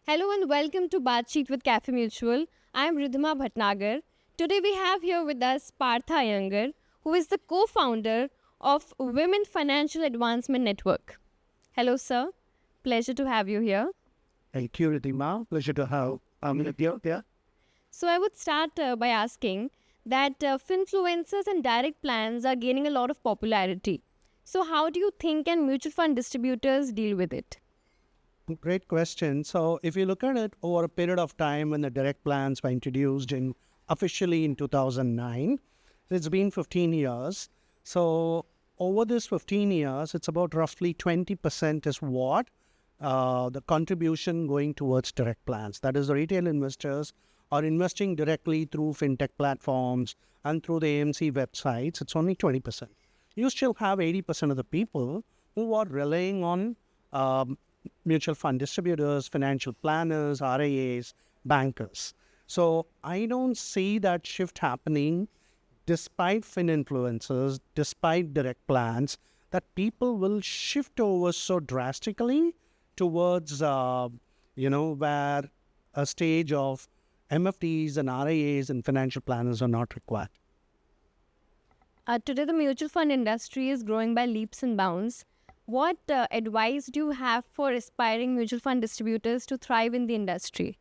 Hello and welcome to Baat with Cafemutual. I am Ridhima Bhatnagar. Today we have here with us Partha Iyengar, who is the co-founder of Women Financial Advancement Network. Hello, sir. Pleasure to have you here. Thank you, Ridhima. Pleasure to have with you there. So I would start by asking that finfluencers and direct plans are gaining a lot of popularity. So how do you think can mutual fund distributors deal with it? Great question. So if you look at it over a period of time when the direct plans were introduced officially in 2009, it's been 15 years. So over this 15 years, it's about roughly 20% is what the contribution going towards direct plans. That is, the retail investors are investing directly through fintech platforms and through the AMC websites. It's only 20%. You still have 80% of the people who are relying on mutual fund distributors, financial planners, RIAs, bankers. So I don't see that shift happening despite fin influencers, despite direct plans, that people will shift over so drastically towards, where a stage of MFDs and RIAs and financial planners are not required. Today, the mutual fund industry is growing by leaps and bounds. What advice do you have for aspiring mutual fund distributors to thrive in the industry?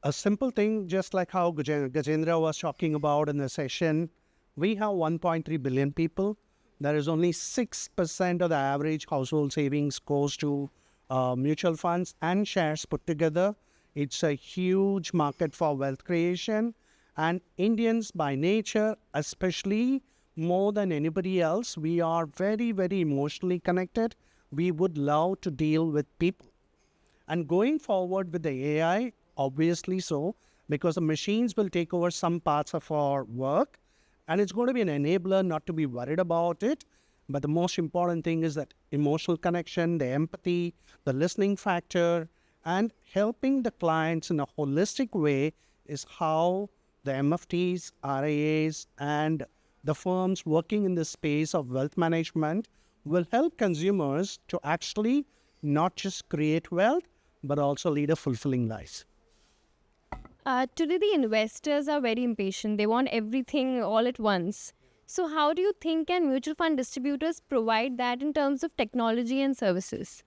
A simple thing, just like how Gajendra was talking about in the session, we have 1.3 billion people. There is only 6% of the average household savings goes to mutual funds and shares put together. It's a huge market for wealth creation. And Indians by nature, especially more than anybody else, we are very, very emotionally connected. We would love to deal with people. And going forward with the AI, obviously so, because the machines will take over some parts of our work. And it's going to be an enabler, not to be worried about it. But the most important thing is that emotional connection, the empathy, the listening factor, and helping the clients in a holistic way is how the MFTs, RIAs, and the firms working in the space of wealth management will help consumers to actually not just create wealth, but also lead a fulfilling life. Today, the investors are very impatient. They want everything all at once. So, how do you think can mutual fund distributors provide that in terms of technology and services?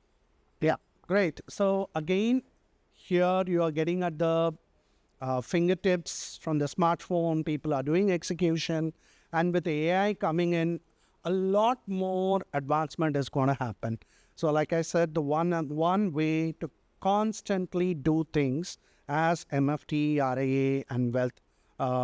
Yeah, great. So again, here you are getting at the fingertips from the smartphone. People are doing execution. And with AI coming in, a lot more advancement is going to happen. So like I said, the one way to constantly do things as MFT, RIA, and wealth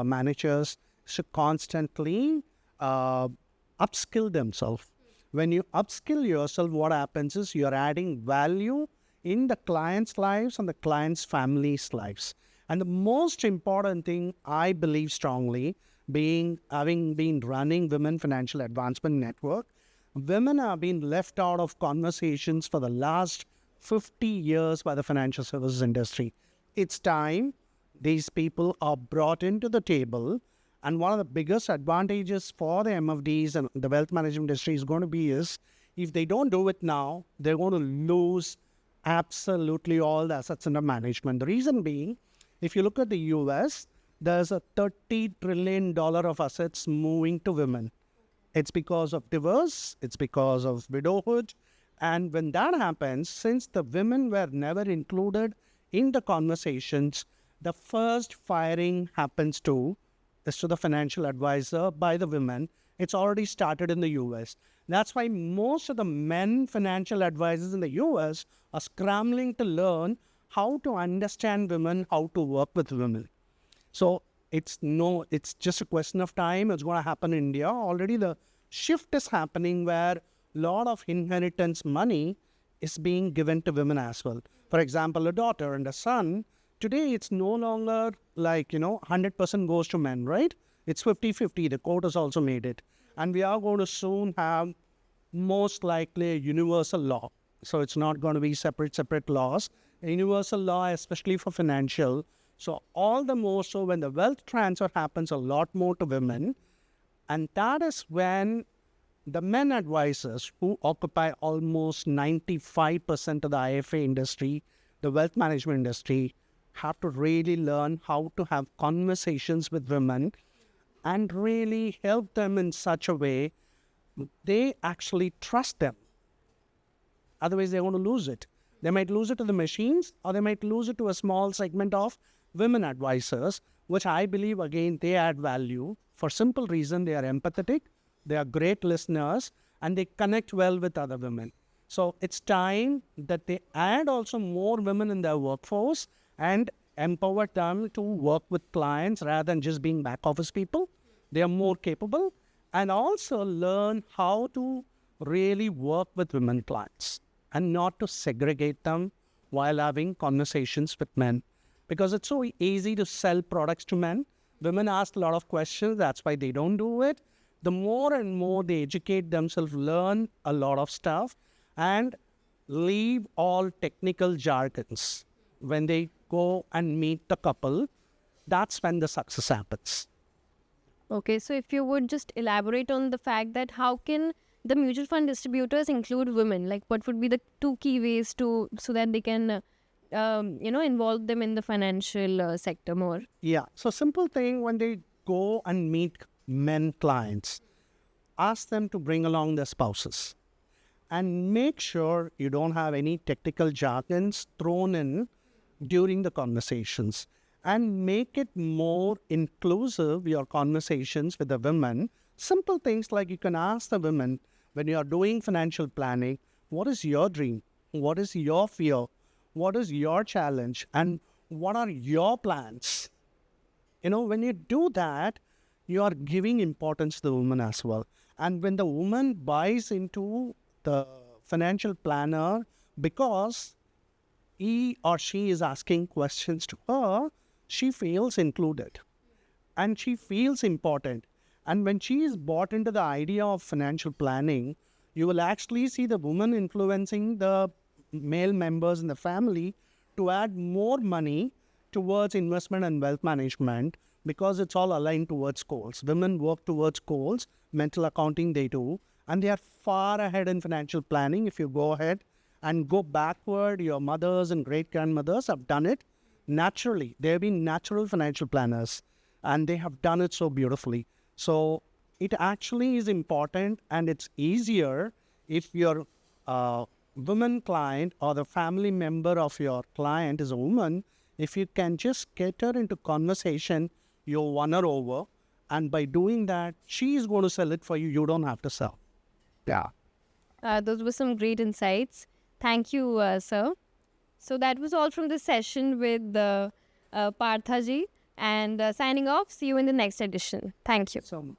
managers should constantly upskill themselves. When you upskill yourself, what happens is you're adding value in the client's lives and the client's family's lives. And the most important thing, I believe strongly, having been running Women Financial Advancement Network, women have been left out of conversations for the last 50 years by the financial services industry. It's time these people are brought into the table. And one of the biggest advantages for the MFDs and the wealth management industry is going to be is if they don't do it now, they're going to lose absolutely all the assets under management. The reason being, if you look at the US, there's a $30 trillion of assets moving to women. It's because of divorce, it's because of widowhood. And when that happens, since the women were never included in the conversations, the first firing happens to the financial advisor by the women. It's already started in the US. That's why most of the men financial advisors in the US are scrambling to learn how to understand women, how to work with women. So it's just a question of time. It's going to happen in India. Already the shift is happening where a lot of inheritance money is being given to women as well. For example, a daughter and a son. Today, it's no longer like, 100% goes to men, right? It's 50-50. The court has also made it. And we are going to soon have most likely a universal law. So it's not going to be separate laws. A universal law, especially for financial. So all the more so when the wealth transfer happens a lot more to women. And that is when the men advisors who occupy almost 95% of the IFA industry the wealth management industry have to really learn how to have conversations with women and really help them in such a way they actually trust them. Otherwise, they're going to lose it. They might lose it to the machines, or they might lose it to a small segment of women advisors, which I believe, again, they add value for simple reason. They are empathetic, they are great listeners, and they connect well with other women. So it's time that they add also more women in their workforce and empower them to work with clients rather than just being back office people. They are more capable, and also learn how to really work with women clients and not to segregate them while having conversations with men. Because it's so easy to sell products to men. Women ask a lot of questions, that's why they don't do it. The more and more they educate themselves, learn a lot of stuff, and leave all technical jargons. When they go and meet the couple, that's when the success happens. Okay, so if you would just elaborate on the fact that how can the mutual fund distributors include women? Like, what would be the two key ways to so that they can, involve them in the financial sector more? Yeah. So simple thing, when they go and meet men clients, ask them to bring along their spouses. And make sure you don't have any technical jargons thrown in during the conversations. And make it more inclusive, your conversations with the women. Simple things like you can ask the women, when you are doing financial planning, what is your dream? What is your fear? What is your challenge? And what are your plans? When you do that, you are giving importance to the woman as well. And when the woman buys into the financial planner because he or she is asking questions to her, she feels included and she feels important. And when she is bought into the idea of financial planning, you will actually see the woman influencing the male members in the family to add more money towards investment and wealth management, because it's all aligned towards goals. Women work towards goals, mental accounting they do, and they are far ahead in financial planning. If you go ahead and go backward, your mothers and great-grandmothers have done it naturally. They have been natural financial planners, and they have done it so beautifully. So it actually is important, and it's easier if your woman client or the family member of your client is a woman. If you can just get her into conversation, you'll won her over. And by doing that, she is going to sell it for you. You don't have to sell. Yeah. Those were some great insights. Thank you, sir. So that was all from this session with Partha ji. And signing off, see you in the next edition. Thank you. So